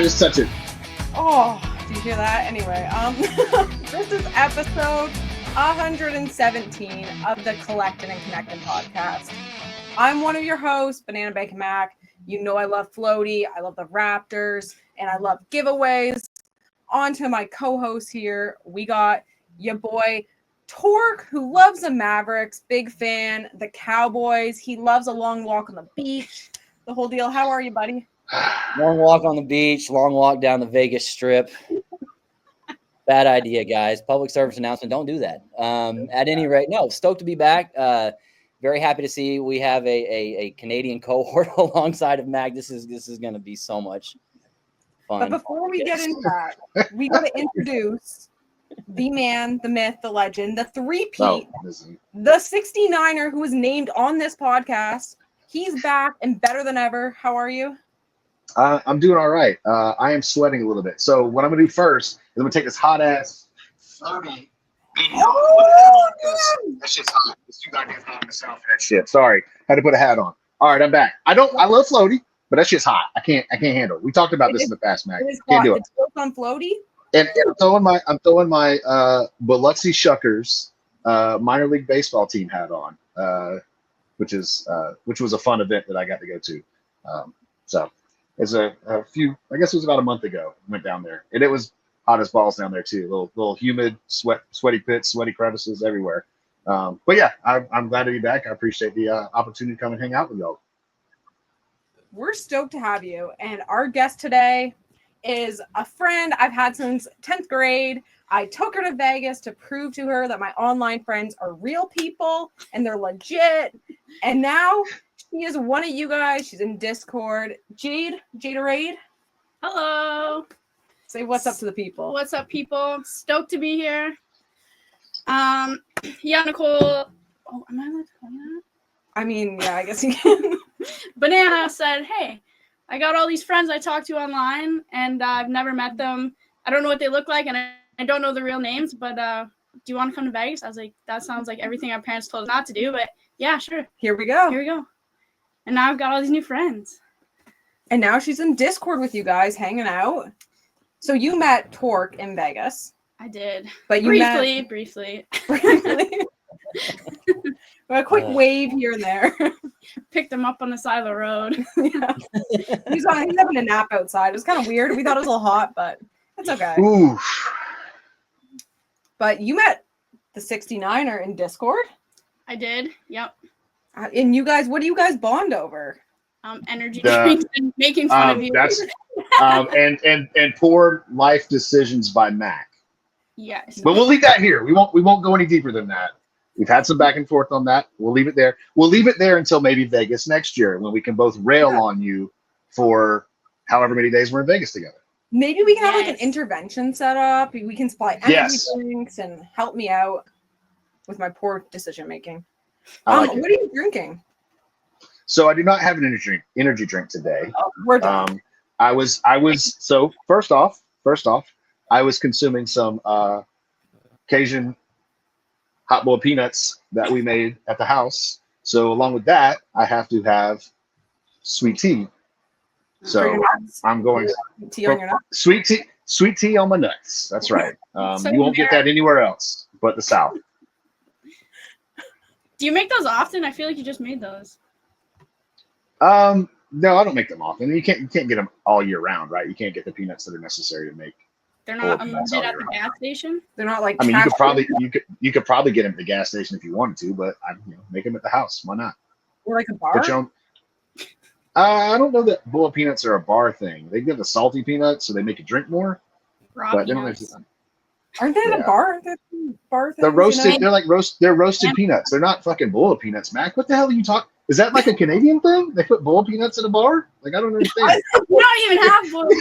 just touch it. Oh, do you hear that? Anyway, this is episode 117 of the Collectin and Connectin podcast. I'm one of your hosts, Banana Bacon Mac. You know I love floaty, I love the Raptors, and I love giveaways. On to my co-host here, we got your boy Tork, who loves the Mavericks, big fan, the Cowboys. He loves a long walk on the beach, the whole deal. How are you, buddy? Long walk on the beach, long walk down the Vegas Strip. Bad idea, guys. Public service announcement. Don't do that. At any rate, no, stoked to be back. Very happy to see we have a Canadian cohort alongside of Mac. This is going to be so much fun. But before we get into that, we got to introduce the man, the myth, the legend, the three-peat, the 69er who was named on this podcast. He's back and better than ever. How are you? I'm doing all right. I am sweating a little bit. So what I'm going to do first is I'm going to take this hot ass. That shit's hot. It's too goddamn hot myself for that shit. Sorry. Had to put a hat on. All right, I'm back. I love floaty, but that shit's hot. I can't handle it. We talked about this in the past, Mac. Can't do it. It's built on floaty. And I'm throwing my Biloxi Shuckers minor league baseball team hat on, which was a fun event that I got to go to. So it's a few, I guess it was about a month ago. Went down there, and it was hot as balls down there too. Little humid, sweaty pits, sweaty crevices everywhere. But yeah, I'm glad to be back. I appreciate the opportunity to come and hang out with y'all. We're stoked to have you. And our guest today is a friend I've had since 10th grade. I took her to Vegas to prove to her that my online friends are real people and they're legit. And now she is one of you guys. She's in Discord. Jaderade. Hello. Say what's up to the people. What's up, people? Stoked to be here. Yeah, Nicole. Oh, am I allowed to call you that? I mean, yeah, I guess you can. Banana said, hey, I got all these friends I talk to online, and I've never met them. I don't know what they look like, and I don't know the real names, but do you want to come to Vegas? I was like, that sounds like everything our parents told us not to do, but yeah, sure. Here we go. And now I've got all these new friends. And now she's in Discord with you guys, hanging out. So you met Tork in Vegas. I did. But you briefly. A quick wave here and there. Picked him up on the side of the road. Yeah. He's having a nap outside. It was kind of weird. We thought it was a little hot, but it's okay. Oof. But you met the 69er in Discord? I did. Yep. And you guys, what do you guys bond over? Energy drinks and making fun of you. That's and poor life decisions by Mac. Yes. But we'll leave that here. We won't go any deeper than that. We've had some back and forth on that. We'll leave it there. We'll leave it there until maybe Vegas next year when we can both rail on you for however many days we're in Vegas together. Maybe we can have like an intervention set up. We can supply energy drinks and help me out with my poor decision making. What are you drinking? So I do not have an energy drink today. Oh, we're done. I was so first off, I was consuming some Cajun hot boiled peanuts that we made at the house. So along with that, I have to have sweet tea. So I'm going tea on your nuts? Sweet tea on my nuts. That's right. You won't get that anywhere else but the South. Do you make those often? I feel like you just made those. No, I don't make them often. You can't get them all year round, right? You can't get the peanuts that are necessary to make. They're not unlimited at the gas station. They're not like. I mean, you could probably get them at the gas station if you wanted to, but make them at the house. Why not? Or like a bar. I don't know that boiled peanuts are a bar thing. They give the salty peanuts, so they make you drink more. Raw peanuts. Aren't they the bar? Bar thing. They're roasted. They're roasted peanuts. They're not fucking boiled peanuts, Mac. What the hell are you talking? Is that like a Canadian thing? They put boiled peanuts in a bar? Like, I don't understand. We don't even have boiled.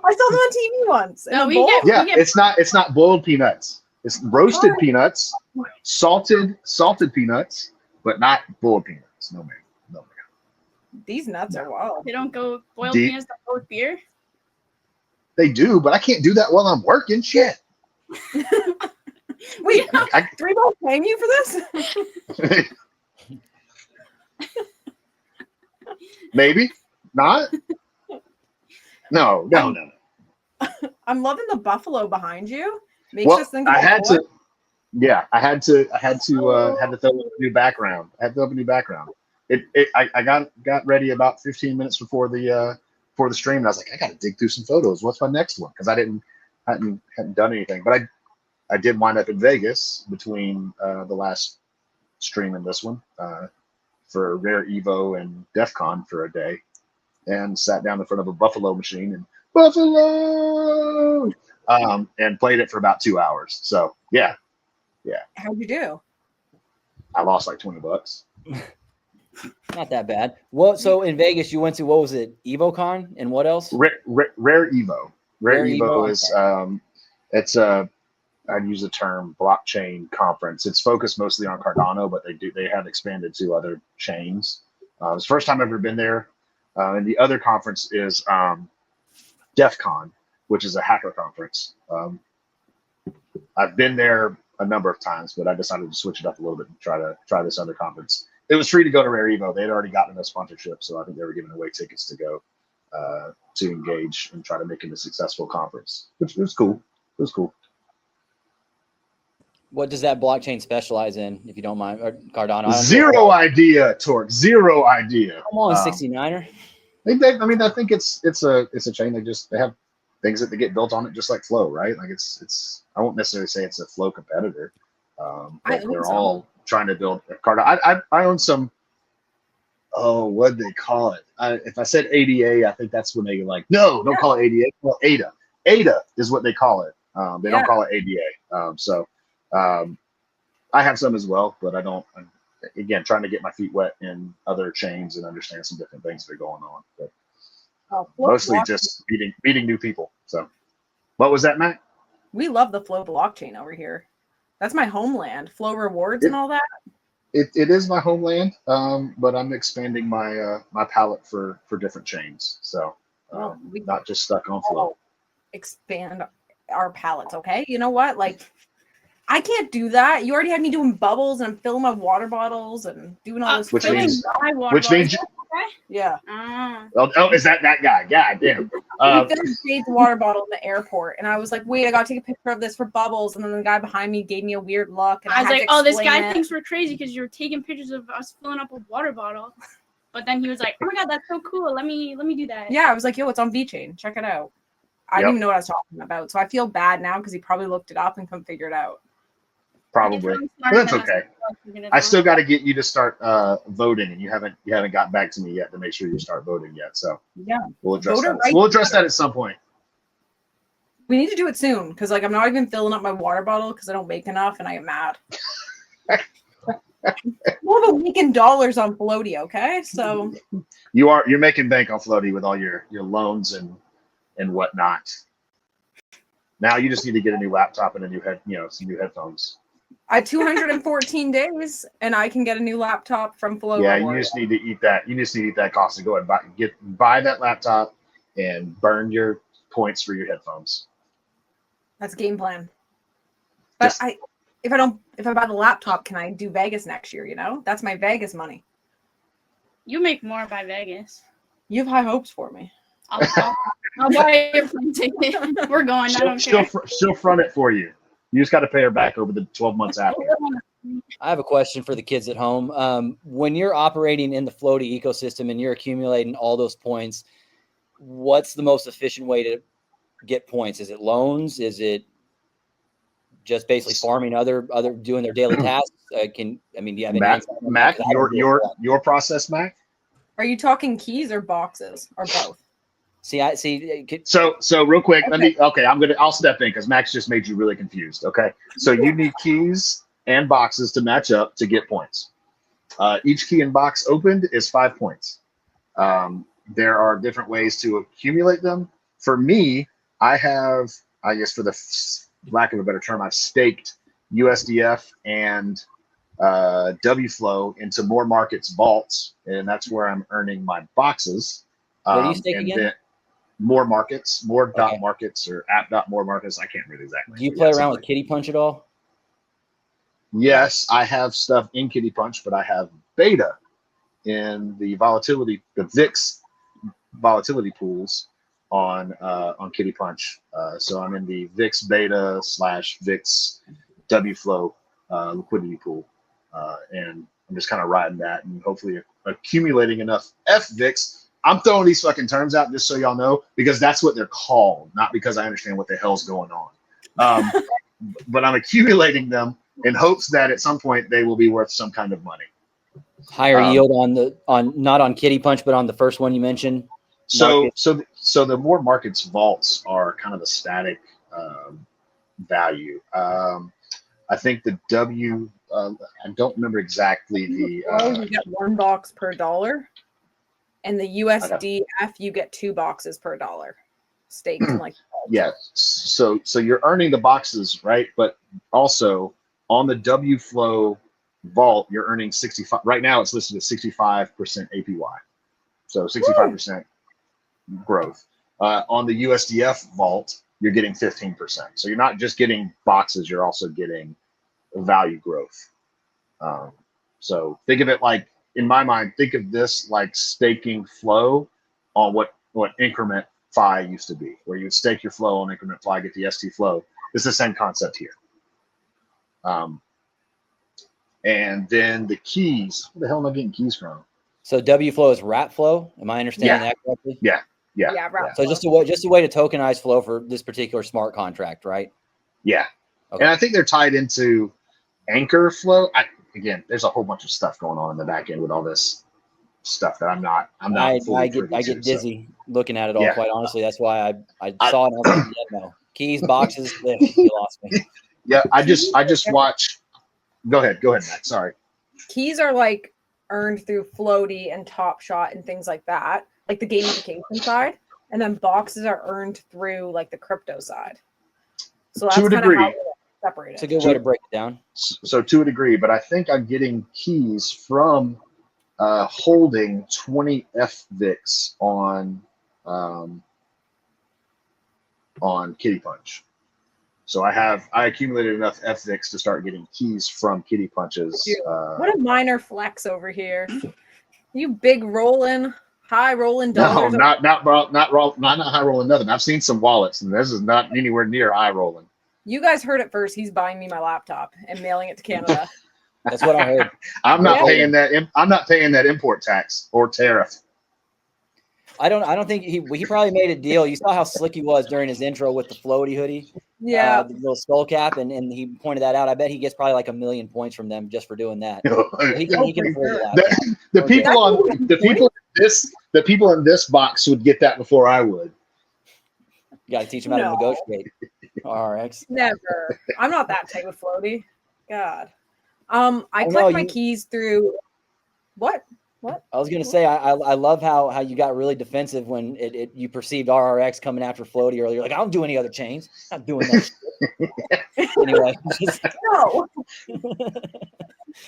I saw them on TV once. No, it's not boiled peanuts. It's roasted peanuts, salted peanuts, but not boiled peanuts. No, man. These nuts are wild. They don't go boiled peanuts that go with beer? They do, but I can't do that while I'm working. Shit. Wait, 3 Ball paying you for this? Maybe. Not? No. I'm loving the buffalo behind you. Makes Well, us think of I had Tork. to. Yeah, I had to throw up a new background. I got ready about 15 minutes before the stream, and I was like, I got to dig through some photos. What's my next one? Because I hadn't done anything, but I did wind up in Vegas between the last stream and this one for Rare Evo and DEF CON for a day, and sat down in front of a Buffalo machine and Buffalo and played it for about 2 hours. So yeah. How'd you do? I lost like $20. Not that bad. Well, so in Vegas, you went to, what was it, EvoCon, and what else? Rare Evo. Rare Evo is it's a, I'd use the term blockchain conference. It's focused mostly on Cardano, but they have expanded to other chains. It's the first time I've ever been there. And the other conference is DEF CON, which is a hacker conference. I've been there a number of times, but I decided to switch it up a little bit and try this other conference. It was free to go to Rare Evo. They had already gotten a sponsorship, so I think they were giving away tickets to go to engage and try to make it a successful conference, which was cool. It was cool. What does that blockchain specialize in, if you don't mind? Or Cardano? Zero idea, Tork. Zero idea. Come on, 69er. I think it's a chain. They have things that they get built on it, just like Flow, right? Like it's I won't necessarily say it's a Flow competitor. But they're all trying to build Cardano. I own some. Oh, what'd they call it? If I said ADA, I think that's when they like, no, don't call it ADA. Well, ADA. ADA is what they call it. They don't call it ADA. I have some as well, but I don't. Again, trying to get my feet wet in other chains and understand some different things that are going on. But mostly just meeting new people. So, what was that, Matt? We love the Flow blockchain over here. That's my homeland. Flow rewards and all that. It is my homeland, but I'm expanding my my palette for different chains. So not just stuck on Flow. Expand our palettes, okay? You know what? Like, I can't do that. You already had me doing bubbles, and I'm filling my water bottles and doing all this. Which means yeah. Oh, is that guy? God damn. He filled Jade's water bottle in the airport, and I was like, "Wait, I gotta take a picture of this for bubbles." And then the guy behind me gave me a weird look, and I was like, "Oh, this guy it. thinks we're crazy because you're taking pictures of us filling up a water bottle." But then he was like, "Oh my god, that's so cool! Let me do that." Yeah, I was like, "Yo, it's on VeChain. Check it out." I didn't even know what I was talking about, so I feel bad now because he probably looked it up and couldn't figure it out. Probably, but that's okay. I still got to get you to start voting, and you haven't gotten back to me yet to make sure you start voting yet. So yeah, we'll address that. We'll address that at some point. We need to do it soon because I'm not even filling up my water bottle because I don't make enough, and I get mad. We'll have a week in dollars on Floaty, okay? So you're making bank on Floaty with all your loans and whatnot. Now you just need to get a new laptop and some new headphones. I 214 days, and I can get a new laptop from Flow. Yeah, you just need to eat that. You just need to eat that cost and go ahead and buy that laptop and burn your points for your headphones. That's a game plan. But if I buy the laptop, can I do Vegas next year? That's my Vegas money. You make more by Vegas. You have high hopes for me. I'll buy your plane ticket. We're going. She'll front it for you. You just got to pay her back over the 12 months after. I have a question for the kids at home. When you're operating in the Floaty ecosystem and you're accumulating all those points, what's the most efficient way to get points? Is it loans? Is it just basically farming other doing their daily tasks? Do you have any Mac, your process, Mac? Are you talking keys or boxes or both? So real quick, I'll step in because Max just made you really confused. Okay. So you need keys and boxes to match up to get points. Each key and box opened is 5 points. There are different ways to accumulate them. For me, I guess for the lack of a better term, I've staked USDF and WFlow into more markets vaults, and that's where I'm earning my boxes. What do you stake again? More markets, more dot markets or app.more markets. I can't read exactly. Do you play around with Kitty Punch at all? Yes, I have stuff in Kitty Punch, but I have beta in the volatility, the VIX volatility pools on Kitty Punch. So I'm in the VIX Beta / VIX W Flow liquidity pool, and I'm just kind of riding that and hopefully accumulating enough FVIX. I'm throwing these fucking terms out just so y'all know, because that's what they're called, not because I understand what the hell's going on. But I'm accumulating them in hopes that at some point they will be worth some kind of money. Higher yield on not on Kitty Punch, but on the first one you mentioned. So the more markets vaults are kind of a static value. I think the W, I don't remember exactly the. You get 1 box per dollar, and the USDF you get 2 boxes per dollar, staked in like. Yeah, so you're earning the boxes, right? But also on the W Flow vault, you're earning 65. Right now, it's listed at 65% APY, so 65% growth. On the USDF vault, you're getting 15%. So you're not just getting boxes; you're also getting value growth. So think of it like, in my mind, think of this like staking flow on what increment Phi used to be, where you would stake your flow on increment Phi, get the ST flow. It's the same concept here. And then the keys. Where the hell am I getting keys from? So W flow is wrap flow. Am I understanding that correctly? Yeah. Wrap So flow. just a way to tokenize flow for this particular smart contract, right? Yeah. Okay. And I think they're tied into anchor flow. Again, there's a whole bunch of stuff going on in the back end with all this stuff that I'm not. I get dizzy looking at it all. Quite honestly, that's why I saw it. And I was like, yeah, no keys, boxes. You lost me. Yeah, I just watch. Go ahead, Matt. Sorry. Keys are like earned through Floaty and Top Shot and things like that, like the gamification side, and then boxes are earned through like the crypto side. So that's to a kind degree. of how they're separated. It's a good way to break it down. So to a degree, but I think I'm getting keys from holding 20 FVIX on Kitty Punch. So I accumulated enough FVIX to start getting keys from Kitty Punches. What a minor flex over here. You big rolling, high rolling dollars. No, not high rolling nothing. I've seen some wallets, and this is not anywhere near high rolling. You guys heard it first. He's buying me my laptop and mailing it to Canada. That's what I heard. I'm not paying that. I'm not paying that import tax or tariff. I don't think he probably made a deal. You saw how slick he was during his intro with the floaty hoodie. Yeah, the little skull cap, and he pointed that out. I bet he gets probably like 1 million points from them just for doing that. He can afford that. The people in this box would get that before I would. You got to teach them how to negotiate. RRx. Never. I'm not that type of floaty. God. I collect my keys through what? I was gonna say I love how you got really defensive when you perceived RRX coming after Floaty earlier. Like, I don't do any other chains. I'm not doing that shit. Anyway. No.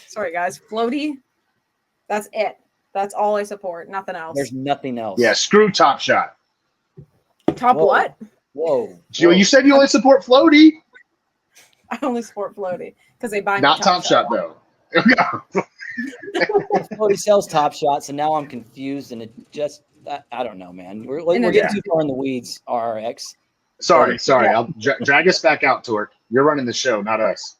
Sorry guys. Floaty. That's it. That's all I support. Nothing else. There's nothing else. Yeah, screw Top Shot. Top Whoa. what? Whoa. You said you only support Floaty. I only support Floaty because they buy me not Top Shot though. Floaty sells Top Shots, and now I'm confused, and it just I don't know, man. We're getting too far in the weeds. RRX. Sorry. I'll drag us back out, Tork. You're running the show, not us.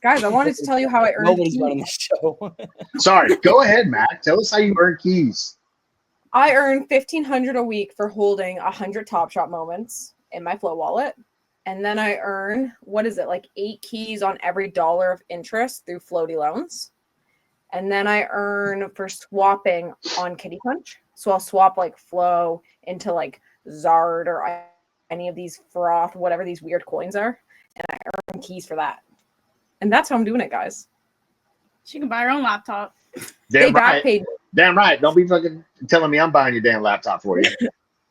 Guys, I wanted to tell you how I earned Nobody's keys. running the show. Sorry. Go ahead, Matt. Tell us how you earn keys. I earn $1,500 a week for holding 100 Top Shot moments in my Flow wallet. And then I earn, like 8 keys on every dollar of interest through Floaty loans. And then I earn for swapping on Kitty Punch. So I'll swap like Flow into like Zard or any of these froth, whatever these weird coins are. And I earn keys for that. And that's how I'm doing it, guys. She can buy her own laptop. Damn right. Damn right. Don't be fucking telling me I'm buying your damn laptop for you.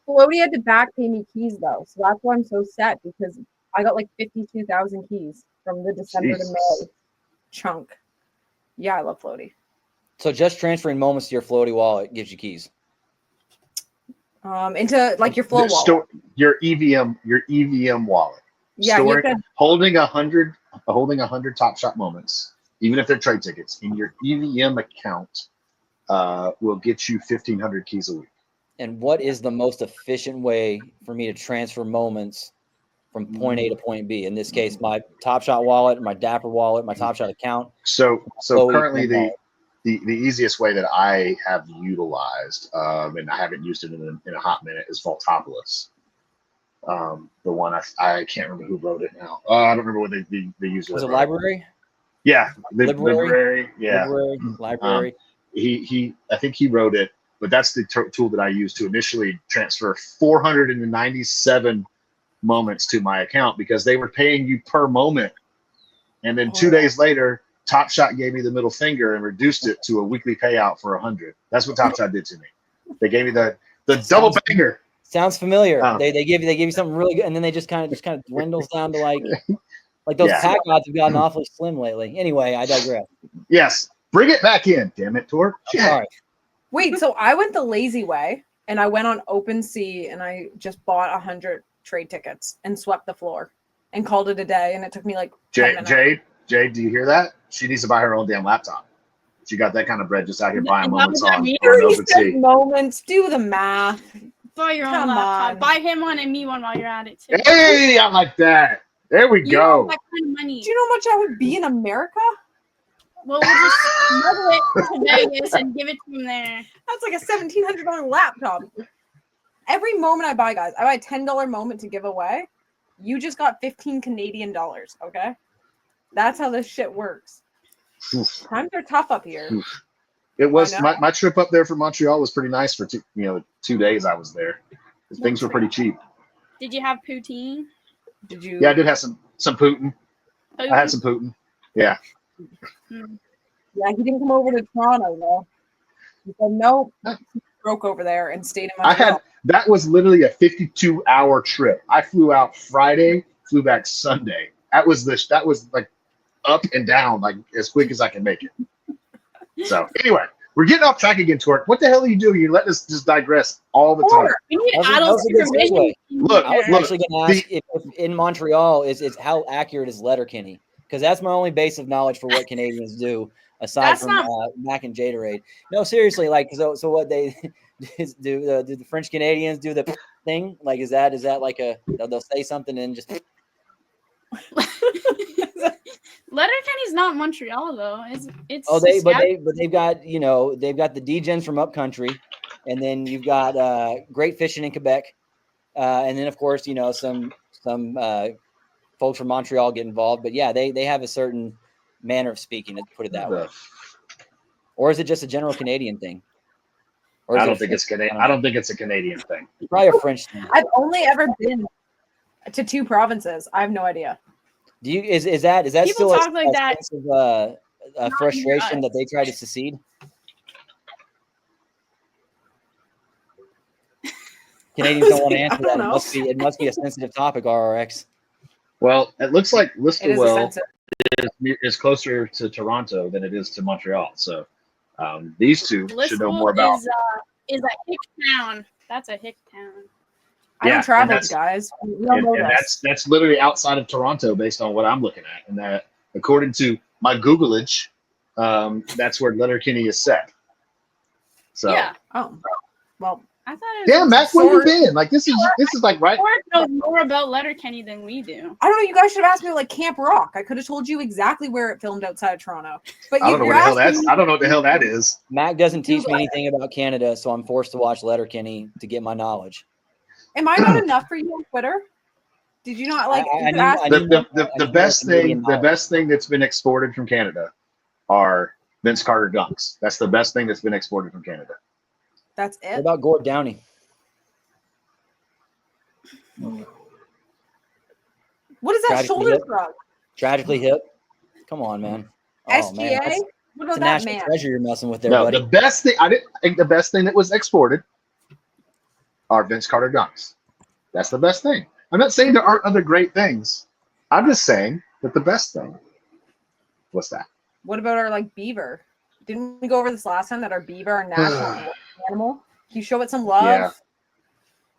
Floaty had to back pay me keys though. So that's why I'm so set, because I got like 52,000 keys from the December to May chunk. Yeah, I love Floaty. So just transferring moments to your Floaty wallet gives you keys. Into like your Flow wallet. Your EVM wallet. Yeah, holding 100 Top Shot moments, even if they're trade tickets, in your EVM account will get you 1,500 keys a week. and what is the most efficient way for me to transfer moments from point A to point B? In this case, my TopShot wallet, my Dapper wallet, my TopShot account. So currently the easiest way that I have utilized, and I haven't used it in a hot minute, is Vaultopolis. The one I can't remember who wrote it now. I don't remember what they used it. Was it Library? Yeah, Library. Yeah, Library. He I think he wrote it, but that's the tool that I used to initially transfer 497 moments to my account because they were paying you per moment, and then 2 days later, TopShot gave me the middle finger and reduced it to a weekly payout for 100. That's what TopShot did to me. They gave me the double banger. Sounds familiar. They give you something really good, and then they just kind of dwindles down to like those pack odds have gotten awfully slim lately. Anyway, I digress. Yes, bring it back in, damn it, Tork. All right. Wait, so I went the lazy way, and I went on OpenSea, and I just bought 100 trade tickets and swept the floor, and called it a day. And it took me like 10 minutes. Jade, do you hear that? She needs to buy her own damn laptop. She got that kind of bread just out here buying moments on OpenSea. Moments, do the math. Buy your own laptop. Buy him one and me one while you're at it too. Hey, I like that. There we go. That kind of money. Do you know how much I would be in America? Well, we'll just smuggle it to Vegas and give it to him there. That's like a $1,700 laptop. Every moment I buy, guys, I buy a $10 moment to give away. You just got 15 Canadian dollars, okay? That's how this shit works. Oof. Times are tough up here. Oof. It was my trip up there from Montreal was pretty nice for 2 days I was there. Things were pretty cheap. Did you have poutine? Did you? Yeah, I did have some Putin. I had some Putin. Yeah. Yeah, he didn't come over to Toronto, though. He said no. He broke over there and stayed in Montreal. That was literally a 52-hour trip. I flew out Friday, flew back Sunday. That was like up and down like as quick as I can make it. So anyway, we're getting off track again, Tork. What the hell are you doing? You're letting us just digress all the time. We need adult supervision. Look, I was actually going to ask if in Montreal is how accurate is Letterkenny, because that's my only base of knowledge for what Canadians do aside from Mac and Jaderade. No, seriously, like so what they do the French Canadians do the thing? Like is that like they'll say something and just. Letterkenny's not Montreal though. It's they've got they've got the D-gens from upcountry, and then you've got great fishing in Quebec, and then of course some folks from Montreal get involved. But yeah, they have a certain manner of speaking. Let's put it that way. Or is it just a general Canadian thing? I don't think it's Canadian. I don't think it's a Canadian thing. It's probably a French thing. I've only ever been to 2 provinces. I have no idea. Do you is that People still talk like that. Sense of a frustration that they try to secede? Canadians don't want to answer that. It must be a sensitive topic, RRX. Well, it looks like Listowel is closer to Toronto than it is to Montreal. So these two should know more about. Is a hick town. That's a hick town. I don't travel, guys. That's literally outside of Toronto, based on what I'm looking at, and that according to my Googleage, that's where Letterkenny is set. So yeah. Oh, well, I thought. Damn, Mac, where you been? Like this is like right. Tork knows more about Letterkenny than we do. I don't know. You guys should have asked me like Camp Rock. I could have told you exactly where it filmed outside of Toronto. But I don't know what the hell that's. I don't know what the hell that is. Mac doesn't teach me anything about Canada, so I'm forced to watch Letterkenny to get my knowledge. Am I not enough for you on Twitter? Did you not like the best thing that's been exported from Canada are Vince Carter dunks. That's the best thing that's been exported from Canada. That's it. What about Gord Downey? What is that shoulder shrug? Tragically hip. Come on, man. SGA? Man, what about that man? Treasure you're messing with there, no, buddy. The best thing the best thing that was exported are Vince Carter dunks. That's the best thing. I'm not saying there aren't other great things. I'm just saying that the best thing. What's that? What about our beaver? Didn't we go over this last time that our beaver, our national animal? Can you show it some love? Yeah.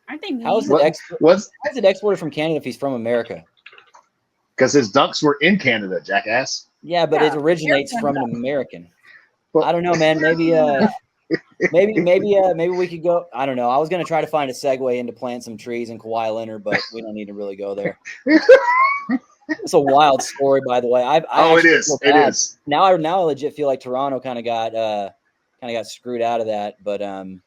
Aren't they mean? How is it exported from Canada if he's from America? Because his dunks were in Canada, jackass. Yeah, but it originates from an American. Well, I don't know, man. Maybe Maybe we could go. I don't know. I was going to try to find a segue into plant some trees in Kawhi Leonard, but we don't need to really go there. It's a wild story, by the way. It is. It is. Now I legit feel like Toronto kind of got screwed out of that, but I'm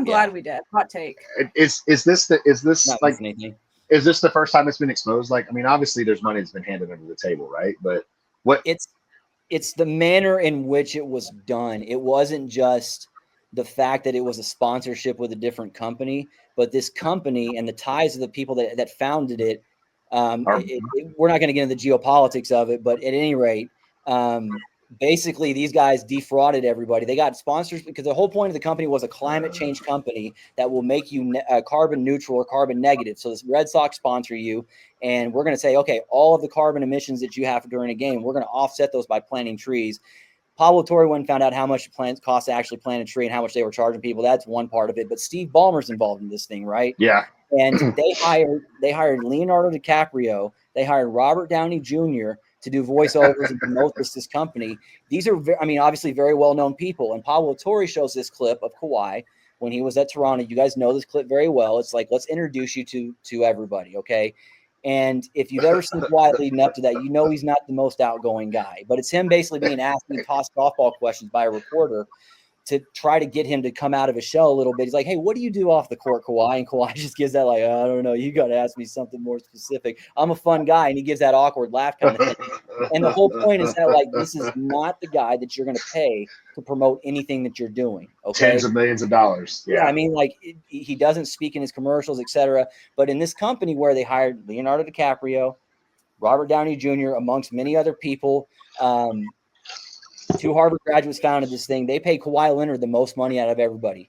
glad we did. Hot take. Is this the first time it's been exposed? Like, I mean, obviously there's money that's been handed under the table, right? But what it's the manner in which it was done. It wasn't just the fact that it was a sponsorship with a different company, but this company and the ties of the people that founded it. We're not going to get into the geopolitics of it, but at any rate, basically these guys defrauded everybody. They got sponsors because the whole point of the company was a climate change company that will make you carbon neutral or carbon negative. So this Red Sox sponsor you, and we're going to say, okay, all of the carbon emissions that you have during a game, we're going to offset those by planting trees. Pablo Torre went and found out how much it costs to actually plant a tree and how much they were charging people. That's one part of it. But Steve Ballmer's involved in this thing, right? Yeah. And they hired Leonardo DiCaprio. They hired Robert Downey Jr. to do voiceovers and promote this company. These are, obviously very well-known people. And Pablo Torre shows this clip of Kawhi when he was at Toronto. You guys know this clip very well. It's like, let's introduce you to everybody, okay? And if you've ever seen Kawhi leading up to that, you know he's not the most outgoing guy. But it's him basically being asked and tossed softball questions by a reporter to try to get him to come out of his shell a little bit. He's like, hey, what do you do off the court, Kawhi? And Kawhi just gives that like, I don't know. You got to ask me something more specific. I'm a fun guy. And he gives that awkward laugh kind of thing. And the whole point is that, like, this is not the guy that you're going to pay to promote anything that you're doing. Okay. Tens of millions of dollars. Yeah. I mean, like, he doesn't speak in his commercials, etc. But in this company where they hired Leonardo DiCaprio, Robert Downey Jr., amongst many other people, two Harvard graduates founded this thing. They pay Kawhi Leonard the most money out of everybody,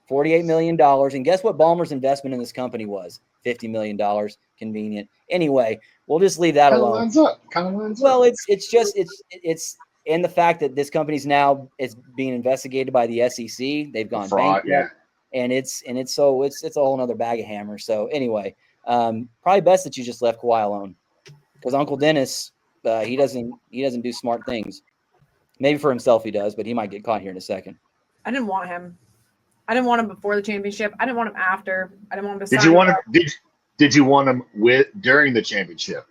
$48 million. And guess what Ballmer's investment in this company was? $50 million. Convenient. Anyway, we'll just leave that alone. Kind of lines well, up. It's and the fact that this company's now is being investigated by the SEC. They've gone fraud, bankrupt, and it's a whole nother bag of hammers. So anyway, probably best that you just left Kawhi alone, because Uncle Dennis, he doesn't do smart things. Maybe for himself he does, but he might get caught here in a second. I didn't want him. I didn't want him before the championship. I didn't want him after. I didn't want him to Did you want him? Did you want him during the championship?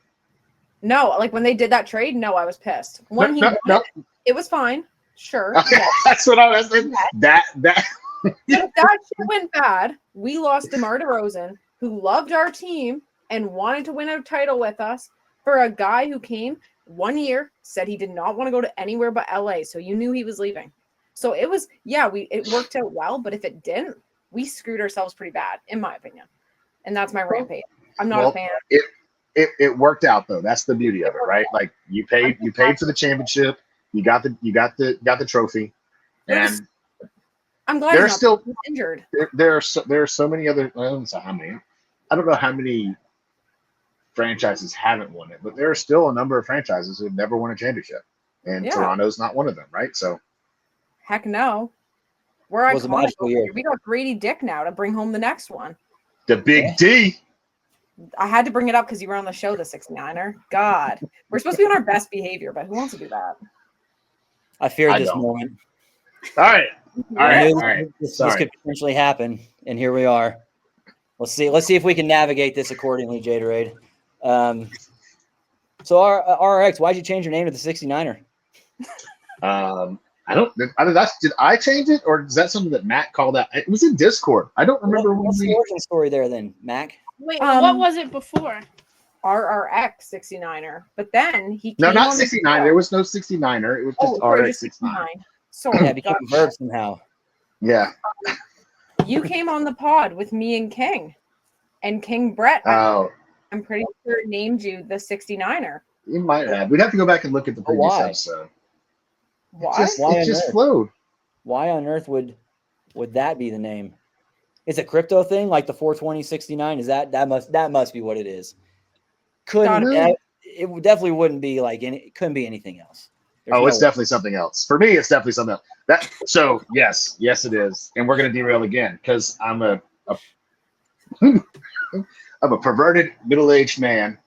No, like when they did that trade. No, I was pissed. When it was fine. Sure. Yeah. That's what I was saying. That. If that shit went bad, we lost DeMar DeRozan, who loved our team and wanted to win a title with us, for a guy who came 1 year, said he did not want to go to anywhere but LA. So you knew he was leaving. So it was, it worked out well, but if it didn't, we screwed ourselves pretty bad, in my opinion. And that's my rampage. I'm not a fan. It worked out though. That's the beauty of it, right? Like you paid for the championship, you got the trophy, and I'm glad they're still injured. There are so many other. I don't know how many franchises haven't won it, but there are still a number of franchises who have never won a championship, and Toronto's not one of them, right? So, heck no, we're iconic. We got Grady Dick now to bring home the next one. The Big D. I had to bring it up because you were on the show, the 69er. God, we're supposed to be on our best behavior, but who wants to do that? I feared this moment. All right. This could potentially happen, and here we are. Let's see if we can navigate this accordingly, Jaderade. So RRx, why'd you change your name to the 69er? Did I change it, or is that something that Matt called out? It was in Discord. I don't remember. What's the origin story there then, Mac? Wait, what was it before? RRx69er. But then he came not 69. There was no 69er. It was just RRx69. Sorry. Yeah, it became a verb somehow. Yeah. You came on the pod with me and King. And King Brett, I'm pretty sure, named you the 69er. You might have. We'd have to go back and look at the previous episode. Why? It just flowed. Why on earth would that be the name? Is it a crypto thing like the 42069? Is that must be what it is? It definitely wouldn't be like it couldn't be anything else. It's definitely something else. For me, it's definitely something else. Yes, it is. And we're gonna derail again because I'm a perverted middle-aged man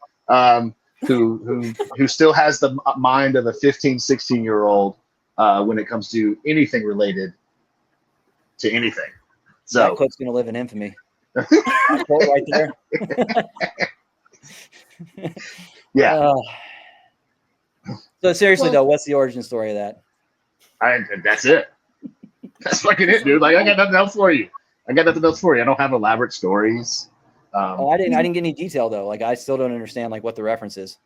who still has the mind of a 15, 16-year-old when it comes to anything related to anything. That So quote's gonna live in infamy. That quote right there. yeah, So seriously though, what's the origin story of that? that's it. That's fucking it, dude. Like I got nothing else for you. I don't have elaborate stories. I didn't get any detail though. Like I still don't understand like what the reference is.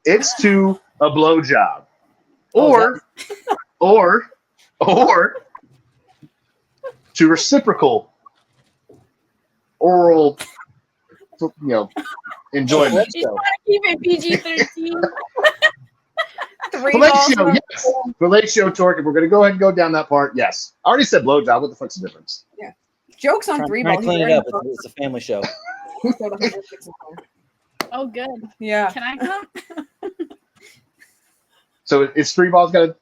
It's to a blowjob, Oh, or to reciprocal oral, enjoyment. She's trying to keep it PG-13. Fellatio, yes. Fellatio, Tork. If we're gonna go ahead and go down that part, yes. I already said blowjob. What the fuck's the difference? Yeah. Jokes on three Trying balls. to clean it up. It's a family show. Oh, good. Yeah. Can I come? So is three balls gotta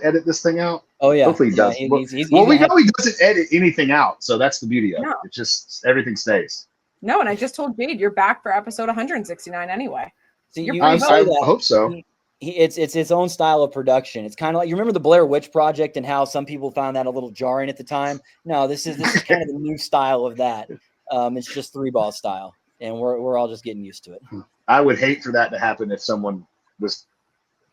edit this thing out? Oh yeah. Hopefully he does. Yeah, we know he doesn't edit anything out, so that's the beauty of it. No. It's just everything stays. No, and I just told Jade you're back for episode 169 anyway. See, I hope so. It's its own style of production. It's kind of like, you remember the Blair Witch Project and how some people found that a little jarring at the time. No, this is kind of the new style of that. It's just three ball style, and we're all just getting used to it. I would hate for that to happen if someone was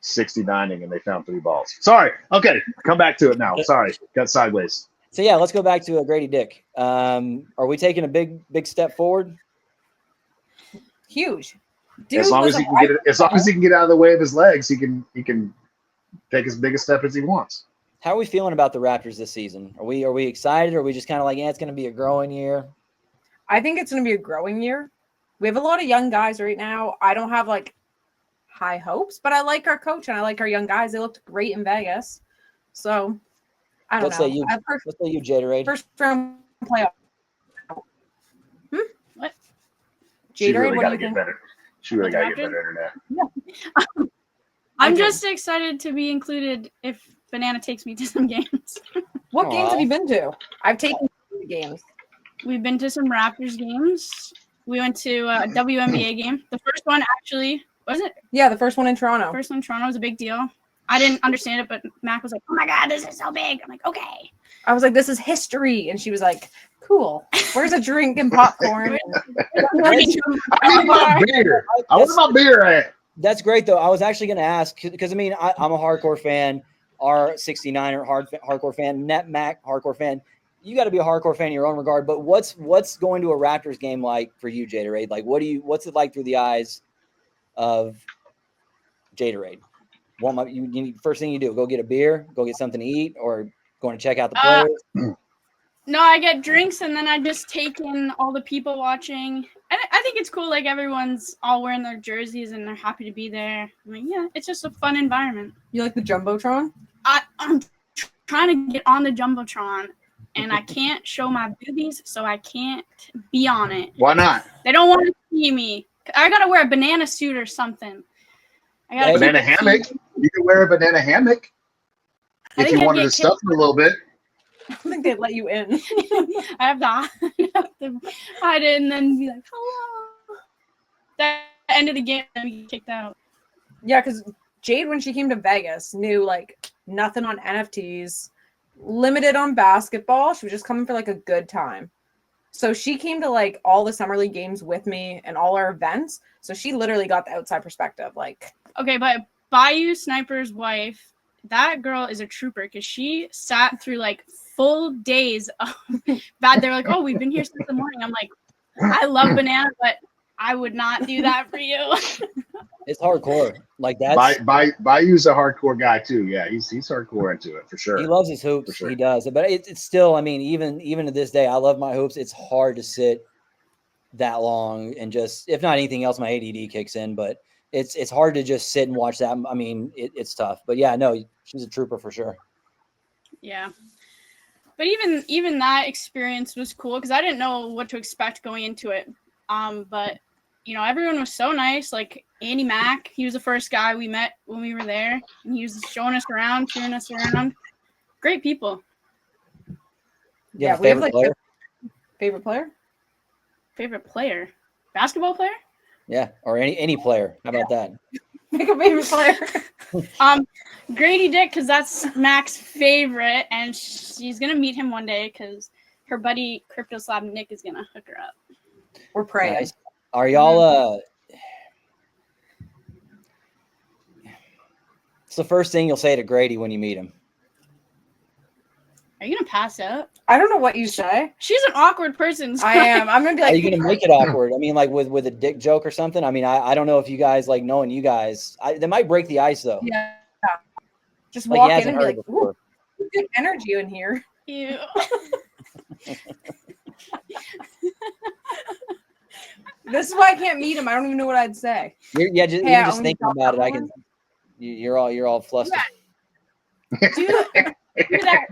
69ing and they found three balls. Sorry. Okay, come back to it now. Sorry, got sideways. So yeah, let's go back to Grady Dick. Are we taking a big step forward? Huge. As long as he can get out of the way of his legs, he can take as big a step as he wants. How are we feeling about the Raptors this season? Are we excited, or are we just kind of like, yeah, it's going to be a growing year? I think it's going to be a growing year. We have a lot of young guys right now. I don't have like high hopes, but I like our coach and I like our young guys. They looked great in Vegas. So I don't know. Let's say you, Jaderade. First round playoff. What? Jaderade, what do you think? Better. She really got to get better internet. Yeah. I'm just excited to be included if Banana takes me to some games. What games have you been to? I've taken games. We've been to some Raptors games. We went to a WNBA game. The first one actually, was it? Yeah, the first one in Toronto. First one in Toronto was a big deal. I didn't understand it, but Mac was like, "Oh my god, this is so big." I'm like, "Okay." I was like, "This is history," and she was like, "Cool. Where's a drink and popcorn?" I need my beer. I want my beer at. That's great though. I was actually going to ask because I mean I'm a hardcore fan, R69er hardcore fan, Net Mac hardcore fan. You got to be a hardcore fan in your own regard. But what's going to a Raptors game like for you, Jaderade? Like what's it like through the eyes of Jaderade? First thing you do, go get a beer, go get something to eat, or going to check out the players? No, I get drinks and then I just take in all the people watching. And I think it's cool, like everyone's all wearing their jerseys and they're happy to be there. I mean, yeah, it's just a fun environment. You like the Jumbotron? I'm trying to get on the Jumbotron and I can't show my boobies, so I can't be on it. Why not? They don't want to see me. I got to wear a banana suit or something. Banana hammock. You can wear a banana hammock if you wanted to stuff it a little bit. I don't think they'd let you in. I have to hide it and then be like, hello. At the end of the game, then we get kicked out. Yeah, because Jade, when she came to Vegas, knew like nothing on NFTs, limited on basketball. She was just coming for like a good time. So she came to like all the Summer League games with me and all our events. So she literally got the outside perspective. Like, okay, but Bayou Sniper's wife, that girl is a trooper because she sat through like full days of bad. They're like, "Oh, we've been here since the morning." I'm like, I love banana, but I would not do that for you. It's hardcore. Like that's Bayou's a hardcore guy too. Yeah, he's hardcore into it for sure. He loves his hoops. Sure. He does. But it's still, I mean, even to this day, I love my hoops. It's hard to sit that long and just, if not anything else, my ADD kicks in. But it's hard to just sit and watch that. I mean, it's tough. But yeah, no, she's a trooper for sure. Yeah. But even that experience was cool because I didn't know what to expect going into it. But you know, everyone was so nice. Like Andy Mack, he was the first guy we met when we were there, and he was showing us around, cheering us around. Great people. Yeah, we have like favorite player. Favorite player, basketball player. Yeah, or any player. How about that? Make a favorite player. Grady Dick, because that's Mac's favorite, and she's gonna meet him one day because her buddy Crypto Slab Nick is gonna hook her up. We're praying. Nice. Are y'all It's the first thing you'll say to Grady when you meet him? Are you gonna pass out? I don't know what you say. She's an awkward person. So I am. I'm gonna be like, Are you gonna make it awkward? I mean, like with a dick joke or something? I mean, I don't know if you guys like knowing you guys. They might break the ice though. yeah. Just Like, walk he in hasn't and be heard like, before. ooh, good energy in here. Ew. This is why I can't meet him. I don't even know what I'd say. You're just thinking about it. I can. You're all flustered. Yeah. Do that.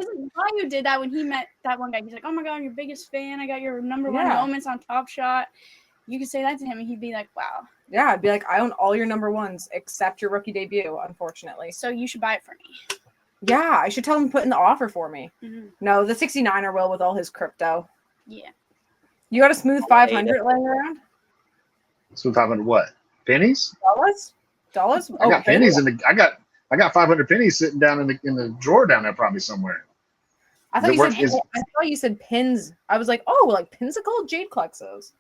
Isn't Mayu did that when he met that one guy? He's like, "Oh my god, I'm your biggest fan. I got your number one moments on Top Shot." You could say that to him, and he'd be like, "Wow." Yeah, I'd be like, I own all your number ones except your rookie debut, unfortunately. So you should buy it for me. Yeah, I should tell him to put in the offer for me. Mm-hmm. No, the 69er will with all his crypto. Yeah. You got a smooth 500 laying around? So 500 what? Pennies? Dollars? I got pennies in the. I got 500 pennies sitting down in the drawer down there probably somewhere. I thought you said pins. I was like, oh, like pinsicle? Jade collects those.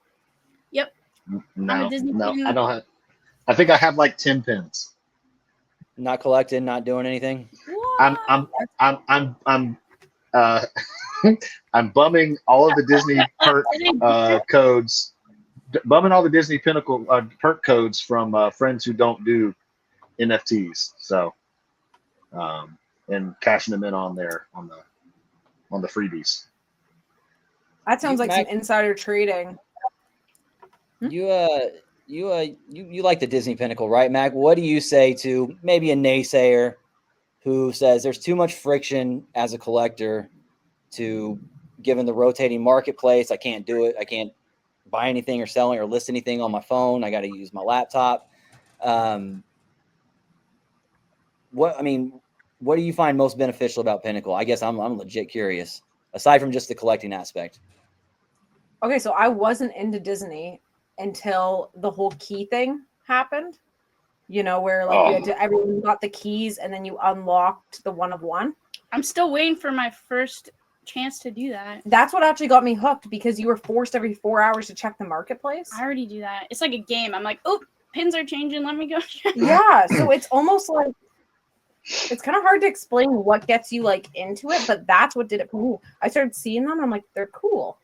Yep. No, I'm a Disney pin. I don't have. I think I have like 10 pins. Not collecting, not doing anything. I'm I'm bumming all of the Disney perk codes, bumming all the Disney Pinnacle perk codes from friends who don't do NFTs. So, and cashing them in on the freebies. That sounds like some insider trading. You like the Disney Pinnacle, right, Mac? What do you say to maybe a naysayer who says there's too much friction as a collector to given the rotating marketplace? I can't do it. I can't buy anything or sell or list anything on my phone. I got to use my laptop. What do you find most beneficial about Pinnacle? I guess I'm legit curious, aside from just the collecting aspect. Okay, so I wasn't into Disney until the whole key thing happened. You know, where like you had to, everyone got the keys and then you unlocked the one of one. I'm still waiting for my first chance to do that. That's what actually got me hooked because you were forced every 4 hours to check the marketplace. I already do that. It's like a game. I'm like, oh, pins are changing. Let me go check. Yeah, so it's almost like it's kind of hard to explain what gets you like into it, but that's what did it for me. I started seeing them and I'm like, they're cool.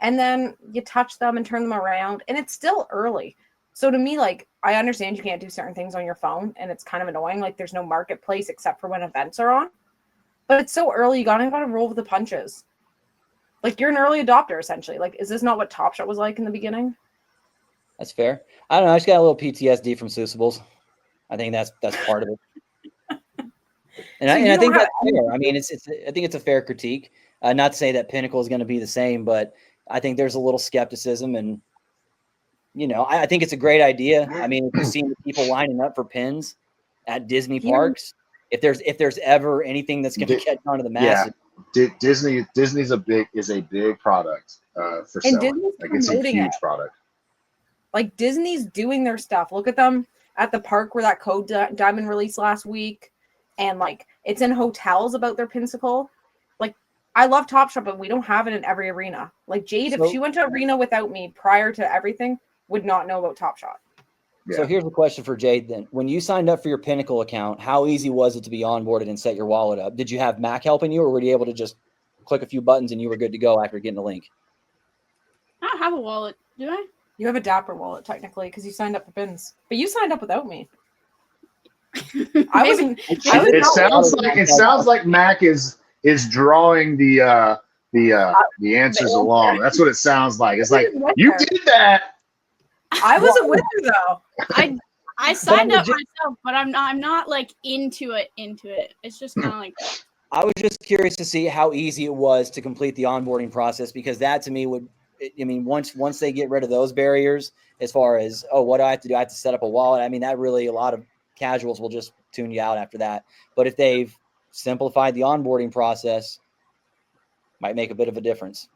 And then you touch them and turn them around and it's still early. So to me, like, I understand you can't do certain things on your phone and it's kind of annoying. Like there's no marketplace except for when events are on, but it's so early. You gotta roll with the punches. Like you're an early adopter essentially. Like, is this not what Top Shot was like in the beginning? That's fair. I don't know. I just got a little PTSD from Seussibles. I think that's part of it. And I think that's fair. I mean, I think it's a fair critique. Not to say that Pinnacle is going to be the same, but I think there's a little skepticism, and you know, I think it's a great idea. I mean, if you've seen the people lining up for pins at Disney parks, if there's ever anything that's going to catch on to the masses, Disney's a big product for selling. Disney's like it's a huge product. Like Disney's doing their stuff. Look at them at the park where that Code Diamond released last week, and like it's in hotels about their Pinsicle. I love Top Shot, but we don't have it in every arena. Like Jade, if she went to arena without me prior to everything, would not know about Top Shot. Yeah. So here's the question for Jade then. When you signed up for your Pinnacle account, how easy was it to be onboarded and set your wallet up? Did you have Mac helping you, or were you able to just click a few buttons and you were good to go after getting the link? I don't have a wallet, do I? You have a Dapper wallet, technically, because you signed up for pins. But you signed up without me. It sounds like Mac is drawing the answers along. That's what it sounds like. It's like you did that. I wasn't with her though. I signed up myself, but I'm not like into it. It's just kind of like that. I was just curious to see how easy it was to complete the onboarding process, because that to me once they get rid of those barriers, as far as what do I have to do? I have to set up a wallet. I mean, that really, a lot of casuals will just tune you out after that. But if they've simplified the onboarding process, might make a bit of a difference.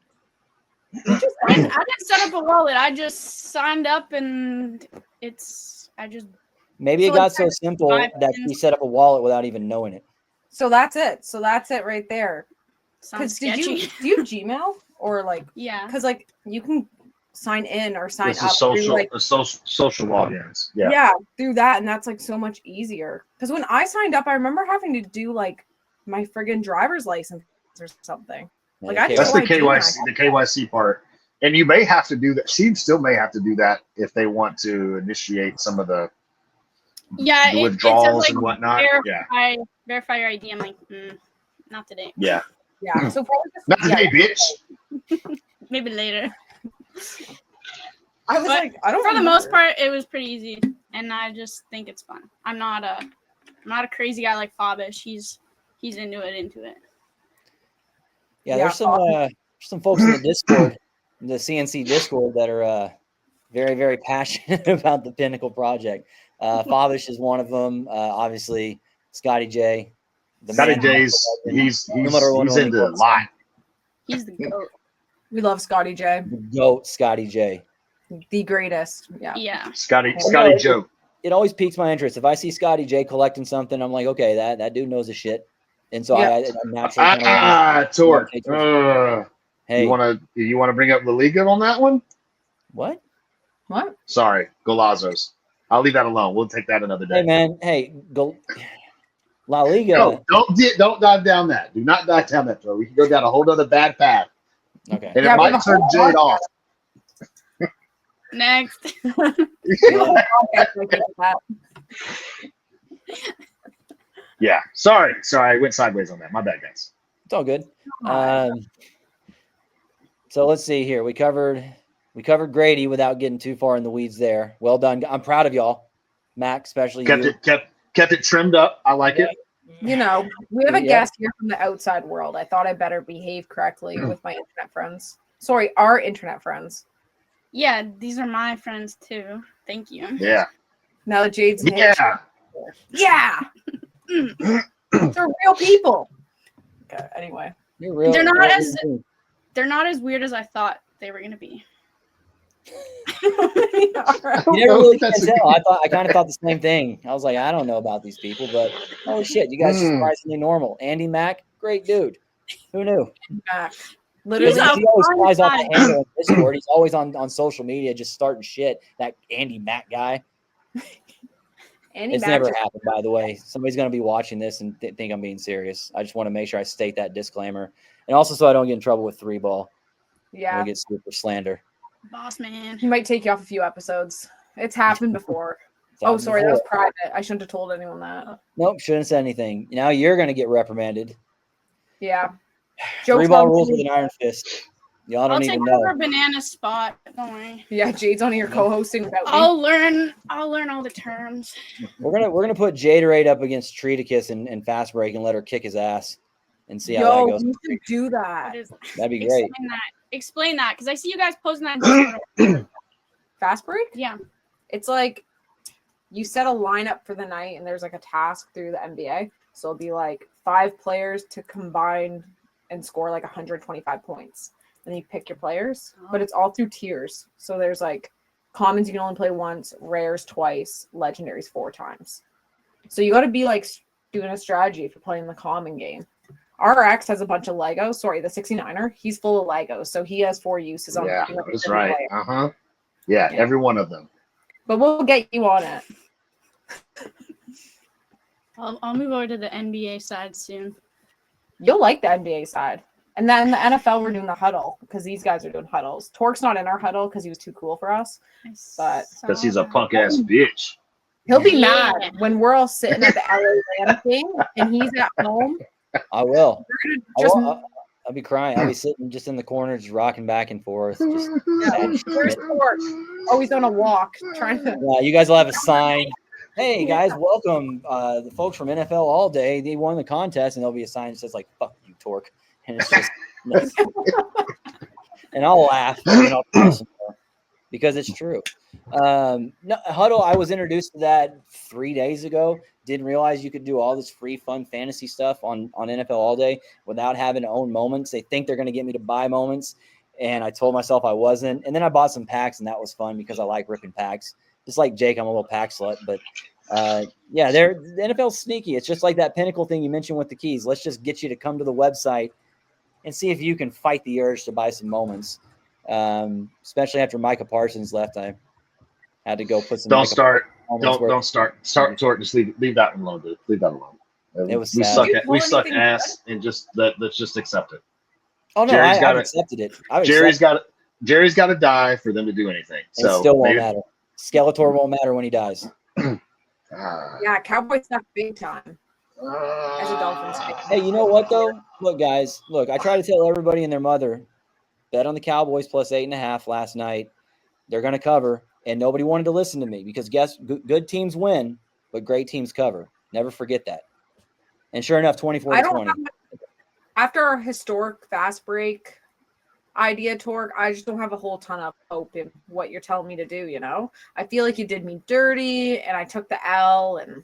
I didn't set up a wallet. I just signed up and I just Maybe So it got it's so simple 5 that pins. he set up a wallet without even knowing it. So that's it. So that's it right there. Sounds Because sketchy. do you have Gmail or like? Yeah. Because like you can sign in or sign This up is through social, like social logins. Yeah. yeah through that, and that's like so much easier. Because when I signed up, I remember having to do like my friggin' driver's license or something. Yeah, Like the I had That's no the idea. KYC, the KYC part. And you may have to do that. She still may have to do that if they want to initiate some of the Yeah, the it withdrawals says like and whatnot. verify your ID. I'm like, not today. Yeah. Yeah. So probably just, Not yeah, today, bitch. Maybe later. I was But like, I don't. For the remember. most part, it was pretty easy, and I just think it's fun. I'm not a crazy guy like Fabish. He's into it. Yeah, there's some folks in the Discord, the CNC Discord, that are very, very passionate about the Pinnacle project. Fabish is one of them. Obviously, Scotty J. Scotty J's, he's into a lot. He's the goat. We love Scotty J, The GOAT, Scotty J. the greatest. Yeah. Yeah. Scotty No, Joe. It always piques my interest. If I see Scotty J collecting something, I'm like, okay, that dude knows his shit. And so Yeah. I'm naturally kind of Tork. hey, You wanna bring up La Liga on that one? what? What? Sorry, Golazos. I'll leave that alone. We'll take that another day. Hey man, go La Liga. No, don't dive down that. Do not dive down that throw. We can go down a whole other bad path. Okay. And Yeah, it we have might a turn whole Jade off. Next. Yeah. Sorry. I went sideways on that. My bad, guys. It's all good. So let's see here. We covered Grady without getting too far in the weeds there. Well done. I'm proud of y'all. Mac, especially you. Kept it trimmed up. I like it. You know, we have a Yeah. guest here from the outside world. I thought I better behave correctly with my internet friends. Sorry, our internet friends. Yeah, these are my friends too. Thank you. Yeah. Now that Jade's Yeah. yeah, they're real people. Okay, anyway, You're real. They're not real as- easy. They're not as weird as I thought they were gonna be. You never really can tell. I kind of thought the same thing. I was like, I don't know about these people, but oh shit, you guys are surprisingly normal. Andy Mack, great dude. Who knew? Literally, He's a He always fun flies off guy. the handle in Discord. He's always on social media just starting shit. That Andy Mack guy. Andy It's Mack never just- happened, by the way. Somebody's going to be watching this and think I'm being serious. I just want to make sure I state that disclaimer. And also so I don't get in trouble with 3-ball. I Yeah, don't get sued for slander. Boss man. he might take you off a few episodes. It's happened before. Oh, sorry, that was private. I shouldn't have told anyone that. Nope, shouldn't say anything. Now you're going to get reprimanded. Yeah. Joke's 3-ball on rules me. with an iron fist. Y'all I'll don't take even know. over Banana's spot. Don't worry. Yeah, Jade's on here co-hosting without me. I'll learn all the terms. We're gonna put Jaderade up against Treaticus and fast break and let her kick his ass and see how Yo, that goes. you should do that. What is that? That'd be great. Explain that, because I see you guys posting that. In Discord. Fast break? Yeah. It's like you set a lineup for the night and there's like a task through the NBA. So it'll be like 5 players to combine and score like 125 points. And then you pick your players, but it's all through tiers. So there's like commons you can only play once, rares twice, legendaries 4 times. So you got to be like doing a strategy if you're playing the common game. RRx has a bunch of Legos. Sorry, the 69er, he's full of Legos. So he has 4 uses on Yeah, pretty much that's every right. player. Yeah, Yeah. every one of them. But we'll get you on it. I'll move over to the NBA side soon. You'll like the NBA side. And then the NFL, we're doing the huddle because these guys are doing huddles. Tork's not in our huddle because he was too cool for us. But Because he's a punk ass bitch. he'll be Yeah. mad when we're all sitting at the LA Rams game and he's at home. I will. Just I'll be crying. I'll be sitting just in the corner, just rocking back and forth. Just sad where's shit. Tork? Always on a walk trying to. Yeah, you guys will have a sign. Hey guys, welcome. The folks from NFL All Day, they won the contest, and there'll be a sign that says like "fuck you, Tork," and it's just, and I'll laugh, because it's true. No, huddle. I was introduced to that 3 days ago. Didn't realize you could do all this free, fun fantasy stuff on NFL All Day without having to own moments. They think they're going to get me to buy moments, and I told myself I wasn't. And then I bought some packs, and that was fun because I like ripping packs. Just like Jake, I'm a little pack slut, but Yeah, the NFL's sneaky. It's just like that Pinnacle thing you mentioned with the keys. Let's just get you to come to the website and see if you can fight the urge to buy some moments. Especially after Micah Parsons left, I had to go put some. Don't start. Tork. Just leave that one alone, dude. Leave that alone. It was we sad. suck ass, and just let's just accept it. Oh no, I've accepted it. Jerry's got to die for them to do anything. So it still won't matter. Skeletor won't matter when he dies. Yeah, Cowboys suck big time. As a Dolphins fan. Hey, you know what though? Look, guys. Look, I try to tell everybody and their mother, bet on the Cowboys plus 8.5 last night. They're going to cover, and nobody wanted to listen to me because good teams win, but great teams cover. Never forget that. And sure enough, 24-20. After our historic fast break idea, Tork, I just don't have a whole ton of hope in what you're telling me to do, you know? I feel like you did me dirty, and I took the L, and